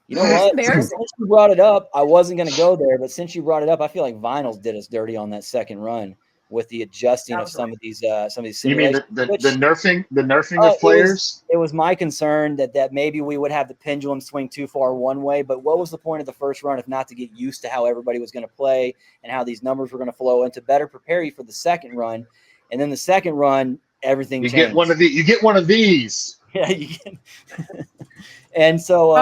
you know what? Since you brought it up, I wasn't going to go there, but since you brought it up, I feel like Vinyls did us dirty on that second run with the adjusting of some of these simulations. You mean the nerfing of players? It was my concern that maybe we would have the pendulum swing too far one way, but what was the point of the first run if not to get used to how everybody was going to play and how these numbers were going to flow and to better prepare you for the second run? And then the second run, everything changed. You get one of these. Yeah, you get and so we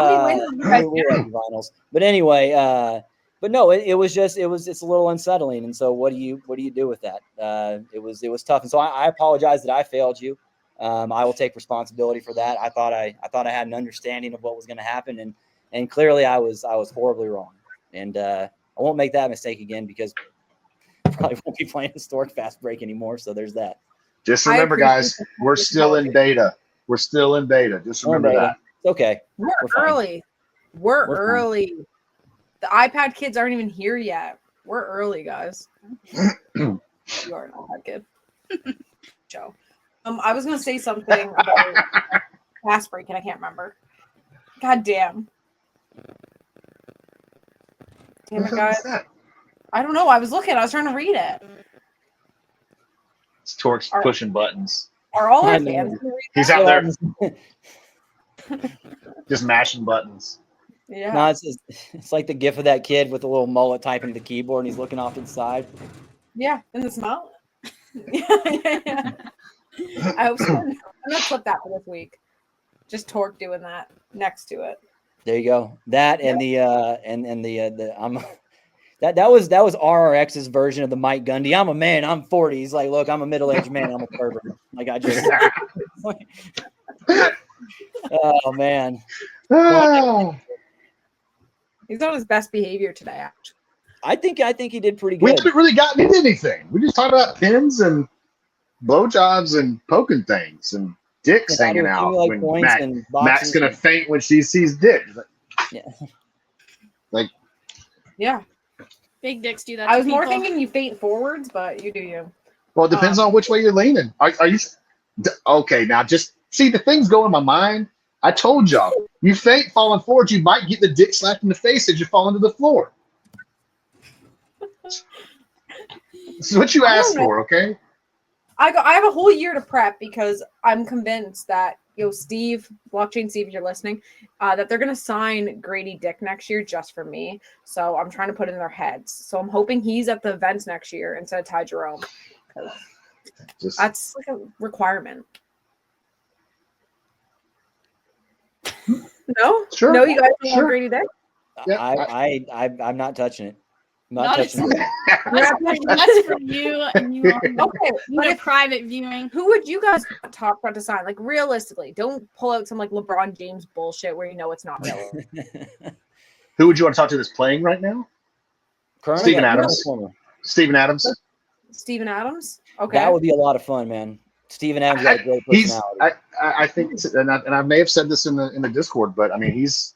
were at Vinyls. But anyway, but no, it's a little unsettling. And so what do you do with that? It was tough. And so I apologize that I failed you. I will take responsibility for that. I thought I had an understanding of what was going to happen, and clearly I was horribly wrong. And I won't make that mistake again because I probably won't be playing historic fast break anymore. So there's that. Just remember, guys, we're still in beta. We're still in beta. Just remember that. It's okay. We're early. We're early. Fine. The iPad kids aren't even here yet. We're early, guys. You are an iPad kid. Joe. I was going to say something about fast break, and I can't remember. God damn. Damn it, guys. I don't know. I was looking. I was trying to read it. It's Tork's pushing buttons. Are all our fans? He's out there just mashing buttons. Yeah. No, it's like the gif of that kid with a little mullet typing the keyboard and he's looking off to the side. Yeah, and the smile. yeah. I hope so. I'm gonna clip that for this week. Just Tork doing that next to it. There you go. That and the that was RRX's version of the Mike Gundy. I'm a man. I'm 40. He's like, look, I'm a middle-aged man. I'm a pervert. Like I just. Oh man. He's on his best behavior today. Actually. I think he did pretty good. We haven't really gotten into anything. We just talked about pins and blowjobs and poking things and dicks hanging out. When Mac's gonna faint when she sees dick. Yeah. Big dicks do that. I was more thinking you faint forwards, but you do you. Well, it depends on which way you're leaning. Are you okay? Now, just see the things go in my mind. I told y'all, you faint falling forward, you might get the dick slapped in the face as you fall into the floor. This is what you asked for, okay? I have a whole year to prep because I'm convinced that Steve, Blockchain Steve, if you're listening, that they're gonna sign Grady Dick next year just for me. So I'm trying to put it in their heads. So I'm hoping he's at the events next year instead of Ty Jerome. That's like a requirement. No, sure. No, you guys don't want Grady Dick. Yeah, I'm not touching it. Not touching it. That's for you, and you okay. But a private viewing. Who would you guys talk about to sign? Like realistically, don't pull out some like LeBron James bullshit where you know it's not real. Who would you want to talk to that's playing right now? Currently, Steven Adams. Steven Adams. Steven Adams. Okay, that would be a lot of fun, man. Steven Adams got a great personality. I think, and I may have said this in the Discord, but I mean he's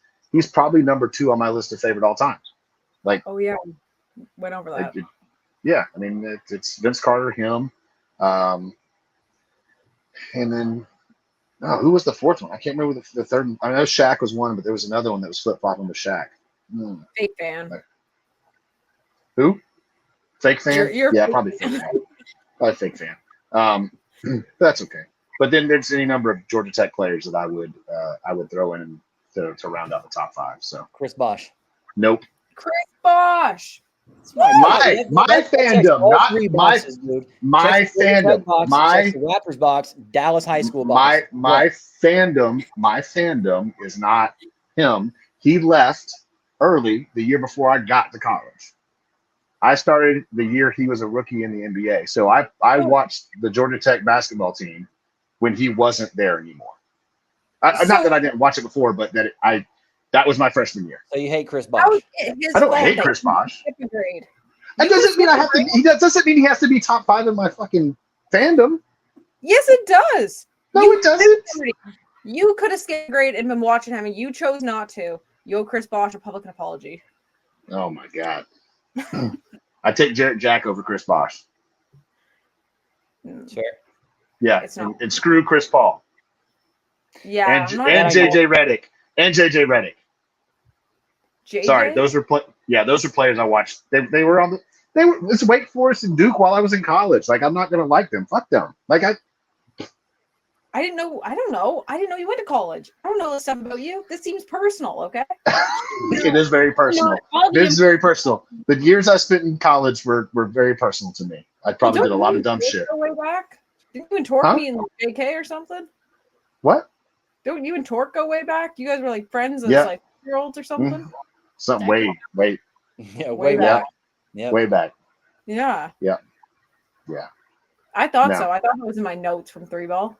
probably number 2 on my list of favorite all time. Like, oh yeah, went over that. Yeah, I mean it's Vince Carter, him, and then who was the fourth one? I can't remember the third. I know Shaq was one, but there was another one that was flip flopping with Shaq. Fake fan. Who? Fake fan? You're yeah, probably fake fan. Probably fake fan. That's okay. But then there's any number of Georgia Tech players that I would throw in and to round out the top 5. So Chris Bosh. nope. Chris Bosh. My fandom, not three my boxes, dude. my Checks the fandom, Red box, my checks the Raptors box, Dallas High School box. my fandom is not him. He left early the year before I got to college. I started the year he was a rookie in the NBA. So I watched the Georgia Tech basketball team when he wasn't there anymore. Not that I didn't watch it before, but that was my freshman year. So you hate Chris Bosh? I don't hate Chris Bosh. Grade. That doesn't mean I have to. That doesn't mean he has to be top 5 in my fucking fandom. Yes, it does. No, it doesn't. You could have skipped grade and been watching him, and you chose not to. You owe Chris Bosh a public apology. Oh my god. I take Jarrett Jack over Chris Bosh. Sure. Yeah, and screw Chris Paul. Yeah, and JJ Redick. And JJ Redick. JJ? Sorry, those were players I watched. They were on the. They were. It's Wake Forest and Duke while I was in college. Like, I'm not gonna like them. Fuck them. Like I didn't know. I don't know. I didn't know you went to college. I don't know this stuff about you. This seems personal. Okay. It is very personal. It is very personal. The years I spent in college were very personal to me. I probably did a lot of dumb shit. Go way back. Didn't you and Tork be in JK or something? What? Don't you and Tork go way back? You guys were like friends as like year-olds or something? Something way back. Yeah. Way back. Yeah. Yeah. I thought so. I thought it was in my notes from 3-ball.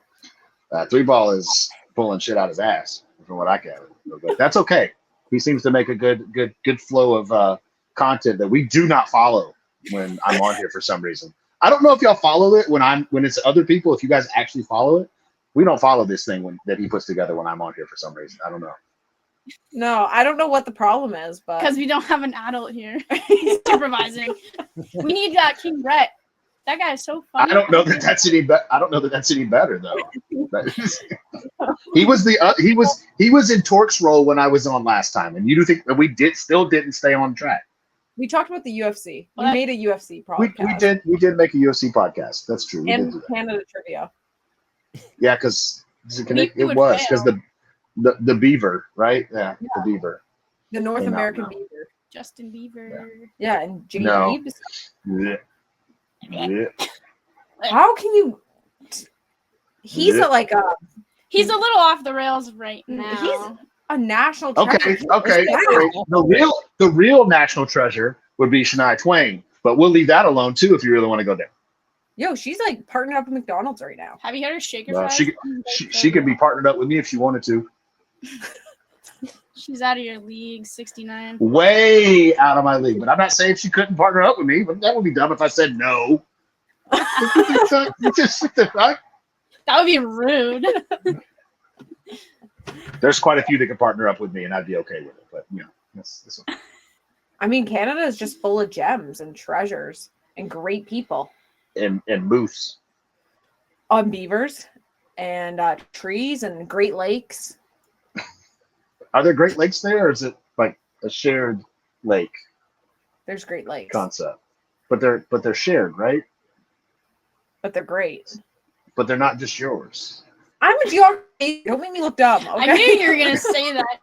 3-ball is pulling shit out his ass from what I gather. But that's okay. He seems to make a good flow of content that we do not follow when I'm on here for some reason. I don't know if y'all follow it when it's other people. If you guys actually follow it, we don't follow this thing that he puts together when I'm on here for some reason. I don't know. No, I don't know what the problem is, but because we don't have an adult here supervising. We need King Brett. That guy is so funny. I don't know that that's any better. I don't know that that's any better though. He was in Tork's role when I was on last time, and you do think that we still didn't stay on track. We talked about the UFC. We made a UFC podcast. We did make a UFC podcast. That's true. And Canada trivia. Yeah, because it was because the beaver, right? Yeah, the beaver. The North American beaver. Justin Bieber. Yeah, and Jade. Yeah. How can you? He's he's a little off the rails right now. He's a national treasure. Okay. The real national treasure would be Shania Twain, but we'll leave that alone too if you really want to go there. Yo, she's like partnered up with McDonald's right now. Have you heard her shaker Well, fries? she could be partnered up with me if she wanted to. She's out of your league, 69. Way out of my league, but I'm not saying she couldn't partner up with me. But that would be dumb if I said no. That would be rude. There's quite a few that could partner up with me, and I'd be okay with it. But that's okay. I mean, Canada is just full of gems and treasures and great people. And moose. Beavers and trees and Great Lakes. Are there Great Lakes there, or is it like a shared lake? There's Great Lakes concept, but they're shared, right? But they're great. But they're not just yours. I'm a geography. Don't make me look dumb. Okay? I knew you were gonna say that.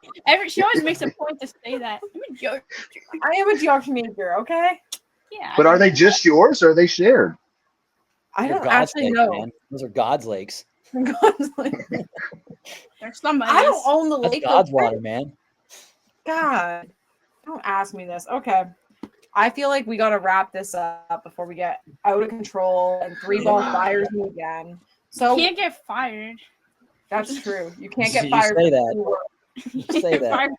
She always makes a point to say that. I am a geography major. Okay. Yeah. But are they just yours, or are they shared? I don't actually know. Man. Those are God's lakes. God's lakes. There's somebody. I don't own the lake. God's water, man. God, don't ask me this. Okay, I feel like we gotta wrap this up before we get out of control and 3-ball fires me again. So you can't get fired. That's true. You can't get You fired. say that. You say that.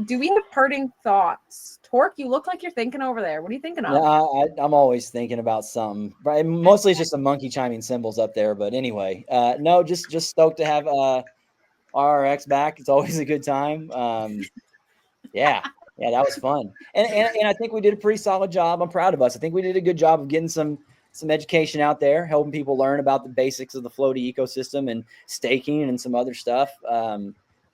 Do we have parting thoughts? Tork, you look like you're thinking over there. What are you thinking of? Yeah, I'm always thinking about something. But mostly it's just a monkey chiming cymbals up there. But anyway, no, just stoked to have RRx back. It's always a good time. Yeah, that was fun. And I think we did a pretty solid job. I'm proud of us. I think we did a good job of getting some education out there, helping people learn about the basics of the floaty ecosystem and staking and some other stuff.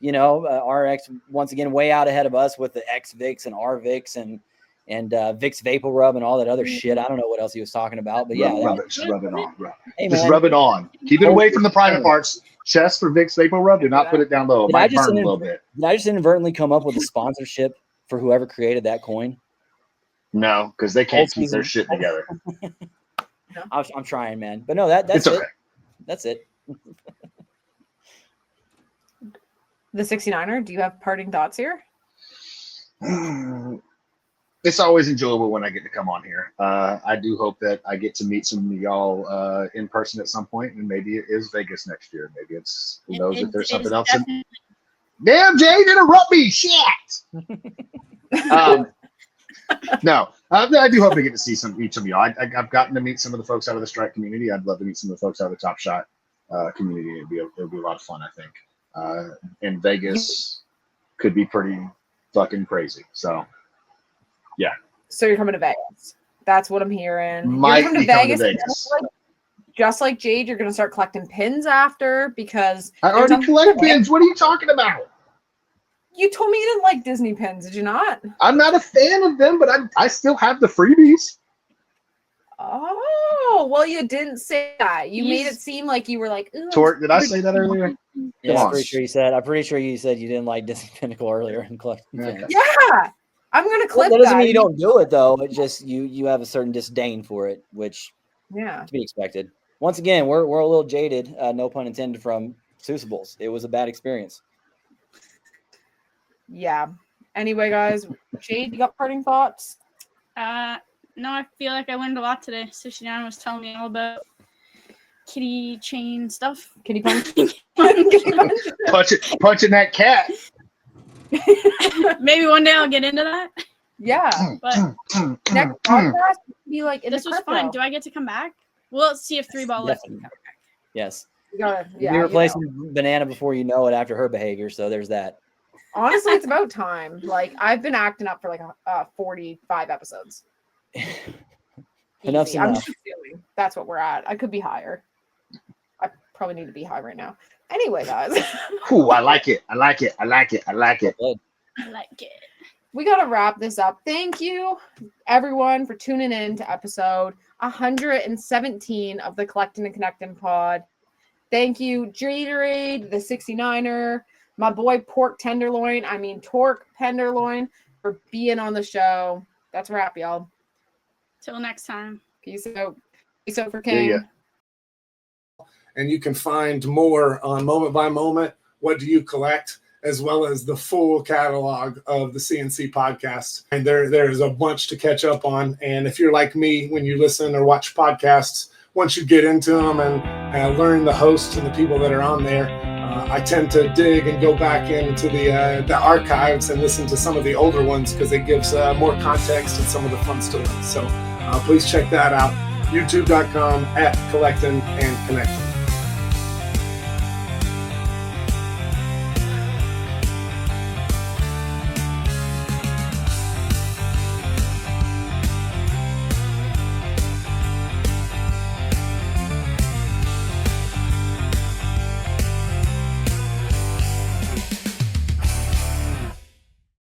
RX once again way out ahead of us with the XVIX and RVIX and and Vicks Vapor Rub and all that other shit. I don't know what else he was talking about, but yeah. Rub it. Just rub it on. Hey, just man. rub it on. Keep it away from the private parts. Chest for Vicks Vapor Rub. Do not put it down low. It Did might burn a little bit. Did I just inadvertently come up with a sponsorship for whoever created that coin? No, because they can't keep their shit together. I'm trying, man. But no, that's It's okay. That's it. The 69er, do you have parting thoughts here? It's always enjoyable when I get to come on here. I do hope that I get to meet some of y'all in person at some point, and maybe it is Vegas next year. Maybe it's, who knows if there's something else. Damn, Jade, interrupt me. Shit. No, I do hope to get to see each of y'all. I've gotten to meet some of the folks out of the strike community. I'd love to meet some of the folks out of the Top Shot community. It'll be a lot of fun, I think. And Vegas could be pretty fucking crazy. So, yeah. So you're coming to Vegas. That's what I'm hearing. Might you're coming be to coming Vegas. to Vegas. Just like Jade, you're going to start collecting pins after because I already collect pins. What are you talking about? You told me you didn't like Disney pins, did you not? I'm not a fan of them, but I still have the freebies. Oh, well, you didn't say that. You made it seem like you were like, Tork, did I say that earlier? Yeah, I'm pretty sure you said you didn't like Disney Pinnacle earlier in collecting pins. Yeah. I'm going to clip that doesn't mean you that. don't do it, though. It just you have a certain disdain for it, which to be expected. Once again, we're a little jaded, no pun intended, from Crucibles. It was a bad experience. Yeah. Anyway, guys, Jade, you got parting thoughts? No, I feel like I learned a lot today. 69 was telling me all about kitty chain stuff. Kitty punch. Punching that cat. Maybe one day I'll get into that. Yeah. But next podcast be like this was fun. Do I get to come back? We'll see if 3-ball lets me come back. Yes. You're replacing Banana before you know it after her behavior, so there's that. Honestly, it's about time. Like, I've been acting up for like 45 episodes. Enough's I'm enough. just assuming that's what we're at. I could be higher. I probably need to be high right now. Anyway, guys. Ooh, I like it. I like it. We got to wrap this up. Thank you, everyone, for tuning in to episode 117 of the Collectin and Connectin pod. Thank you, Jaderade, the 69er, my boy Tork Penderloin, for being on the show. That's a wrap, y'all. Till next time. Peace out. Peace out for King. And you can find more on Moment by Moment, What Do You Collect, as well as the full catalog of the CNC podcast. And there is a bunch to catch up on. And if you're like me, when you listen or watch podcasts, once you get into them and learn the hosts and the people that are on there, I tend to dig and go back into the archives and listen to some of the older ones because it gives more context and some of the fun stories. So please check that out. YouTube.com /Collectin and Connectin.